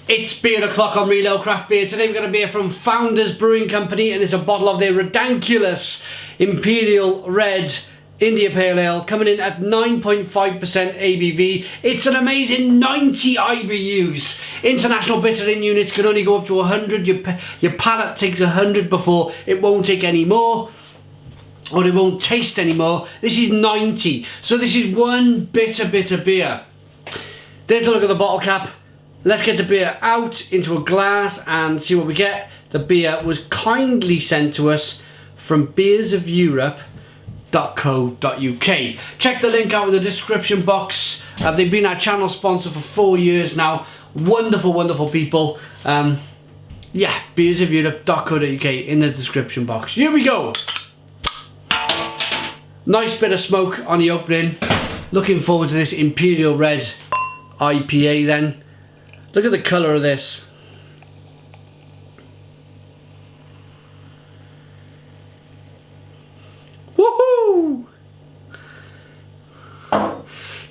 It's beer o'clock on Real Craft Beer. Today we've got a beer from Founders Brewing Company, and it's a bottle of their ReDANKulous Imperial Red India Pale Ale, coming in at 9.5% ABV. It's an amazing 90 IBUs. International bittering units can only go up to 100. Your palate takes 100 before it won't take any more, or it won't taste anymore. This is 90. So this is one bitter beer. There's a look at the bottle cap. Let's get the beer out into a glass and see what we get. The beer was kindly sent to us from beersofeurope.co.uk. Check the link out in the description box. They've been our channel sponsor for 4 years now. Wonderful people. Yeah, beersofeurope.co.uk in the description box. Here we go. Nice bit of smoke on the opening. Looking forward to this Imperial Red IPA then. Look at the colour of this. Woohoo!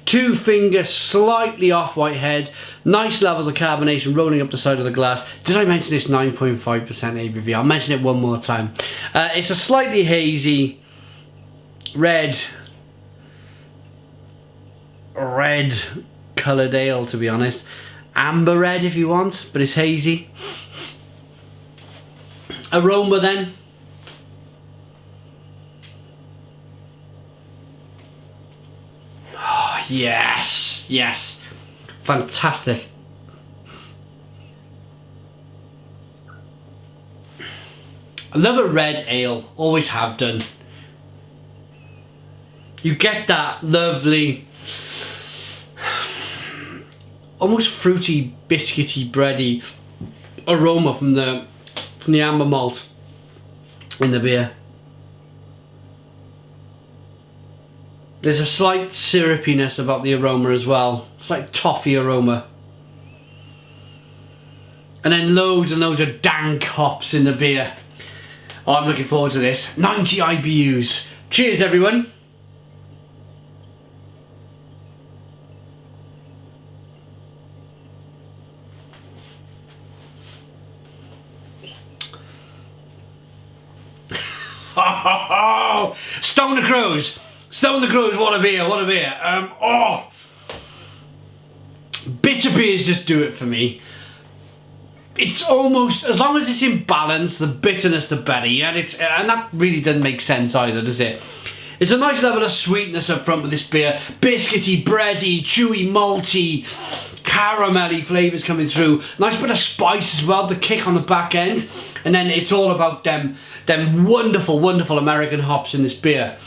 2 fingers, slightly off-white head. Nice levels of carbonation rolling up the side of the glass. Did I mention this 9.5% ABV? I'll mention it one more time. It's a slightly hazy red coloured ale, to be honest. Amber red if you want, but it's hazy. Aroma then. Oh, yes. Fantastic. I love a red ale, always have done. You get that lovely, almost fruity, biscuity, bready aroma from the amber malt in the beer. There's a slight syrupiness about the aroma as well, slight toffee aroma, and then loads and loads of dank hops in the beer. Oh, I'm looking forward to this. 90 IBUs. Cheers, everyone. Stone the Crows, what a beer. Bitter beers just do it for me. It's almost, as long as it's in balance, the bitterness the better, yeah? And that really doesn't make sense either, does it? It's a nice level of sweetness up front with this beer. Biscuity, bready, chewy, malty, caramelly flavours coming through. Nice bit of spice as well to kick on the back end. And then it's all about them wonderful American hops in this beer.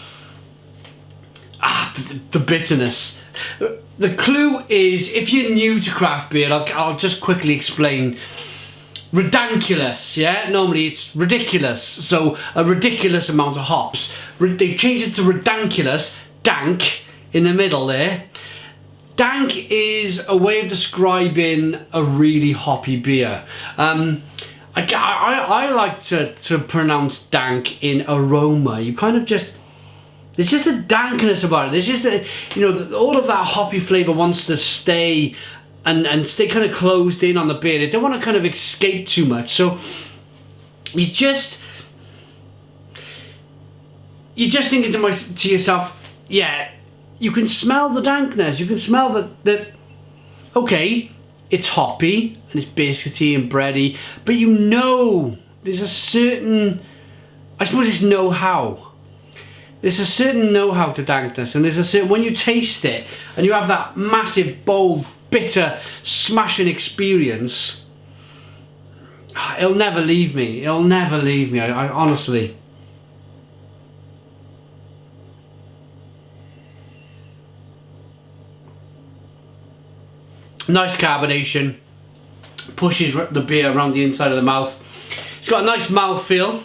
The bitterness. The clue is, if you're new to craft beer, I'll just quickly explain. ReDANKulous, yeah? Normally it's ridiculous, so a ridiculous amount of hops. They've changed it to ReDANKulous, dank, in the middle there. Dank is a way of describing a really hoppy beer. I like to pronounce dank in aroma. You kind of just, there's just a dankness about it. There's just a, all of that hoppy flavour wants to stay and stay kind of closed in on the beer. They don't want to kind of escape too much. So you just thinking to yourself, yeah, you can smell the dankness. You can smell that okay, it's hoppy and it's biscuity and bready, but there's a certain, I suppose it's know-how. There's a certain know-how to dankness, and there's a certain, when you taste it and you have that massive, bold, bitter, smashing experience, it'll never leave me. I honestly. Nice carbonation, pushes the beer around the inside of the mouth. It's got a nice mouthfeel,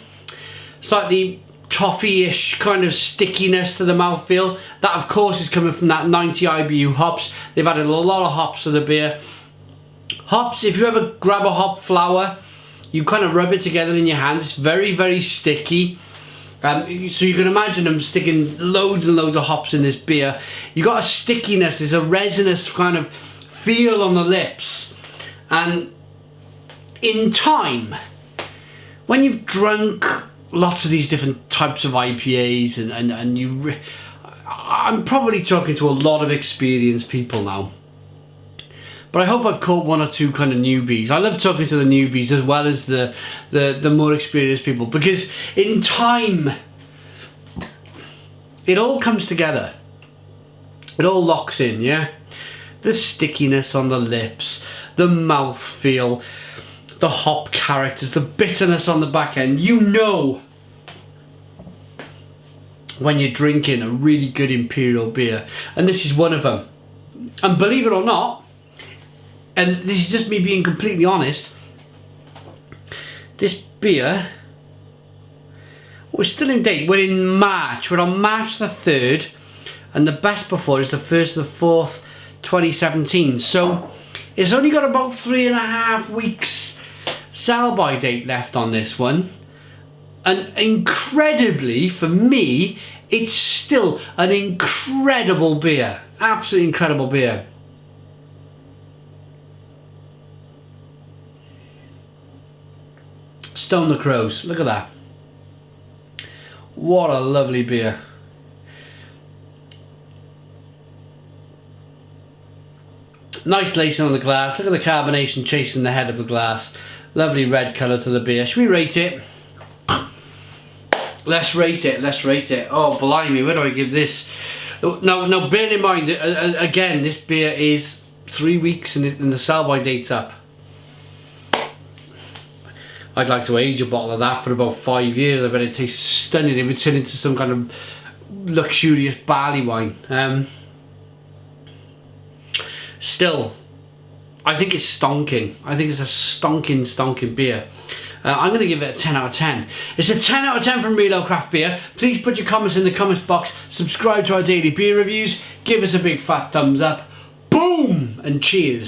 slightly toffee-ish kind of stickiness to the mouthfeel. That of course is coming from that 90 IBU hops. They've added a lot of hops to the beer. Hops, if you ever grab a hop flower, you kind of rub it together in your hands. It's very sticky. So you can imagine them sticking loads and loads of hops in this beer. You got a stickiness, there's a resinous kind of feel on the lips, and in time, when you've drunk lots of these different types of IPAs and I'm probably talking to a lot of experienced people now, but I hope I've caught one or two kind of newbies. I love talking to the newbies as well as the more experienced people, because in time it all comes together. It all locks in, yeah? The stickiness on the lips, the mouthfeel, the hop characters, the bitterness on the back end. You know when you're drinking a really good Imperial beer. And this is one of them. And believe it or not, and this is just me being completely honest, this beer, we're still in date. We're in March. We're on March the 3rd. And the best before is the 1st of the 4th, 2017. So it's only got about 3.5 weeks sell-by date left on this one. And incredibly, for me, it's still an incredible beer. Absolutely incredible beer. Stone the Crows. Look at that. What a lovely beer. Nice lacing on the glass. Look at the carbonation chasing the head of the glass. Lovely red colour to the beer. Should we rate it? Let's rate it. Let's rate it. Oh, blimey, where do I give this? Now bear in mind, again, this beer is 3 weeks and the sell-by date's up. I'd like to age a bottle of that for about 5 years. I bet it tastes stunning. It would turn into some kind of luxurious barley wine. Still, I think it's stonking. I think it's a stonking beer. I'm going to give it a 10 out of 10. It's a 10 out of 10 from Real Ale Craft Beer. Please put your comments in the comments box. Subscribe to our daily beer reviews. Give us a big fat thumbs up. Boom! And cheers.